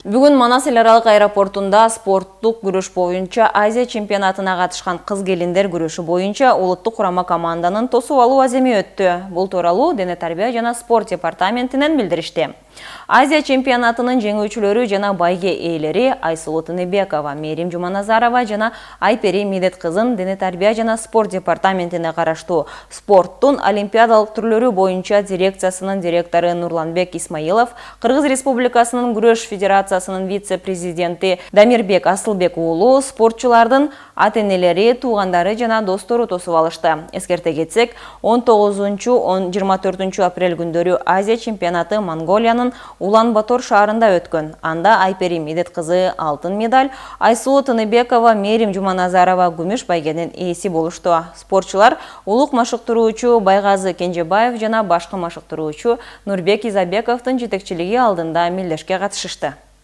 Бүгін Манас эл аралык аэропортунда спорттук күрөш боюнча Азия чемпионатына катышкан кыз-келиндер күрөшү боюнча улуттук курама команданын тосуп алуу аземи өттү. Бул тууралуу Дене тарбия жана спорт департаментинен билдиришти. Азия чемпионатынын жеңүүчүлөрү жана байге ээлери Айсулуу Тыныбекова, Мерим Жуманазарова жана Айпери Медет кызын Дене тарбия жана спорт департаментине караштуу спорттун олимпиадалык түрлөрү боюнча дирекциясынын директору Нурланбек Исмаилов, Кыргыз Республикасынын күрөш федерациясынын вице-президенти Дамирбек Асылбек уулу спортчулардын ата-энелери, туугандары жана достору тосуп алышты. Эскерте кетсек, 19-24 апрель күндөрү Азия чемпионаты Монголиянын Улан-Батор шаарында өткөн. Анда Айпери Медет кызы алтын медаль, Айсулуу Тыныбекова, Мерим Жуманазарова күмүш байгенин ээси болушту. Спортчулар улук машыктыруучу Байгазы Кенжебаев жана башкы машыктыруучу Нурбек Изабековдун жетекчилиги алдында мелдешке катышышты.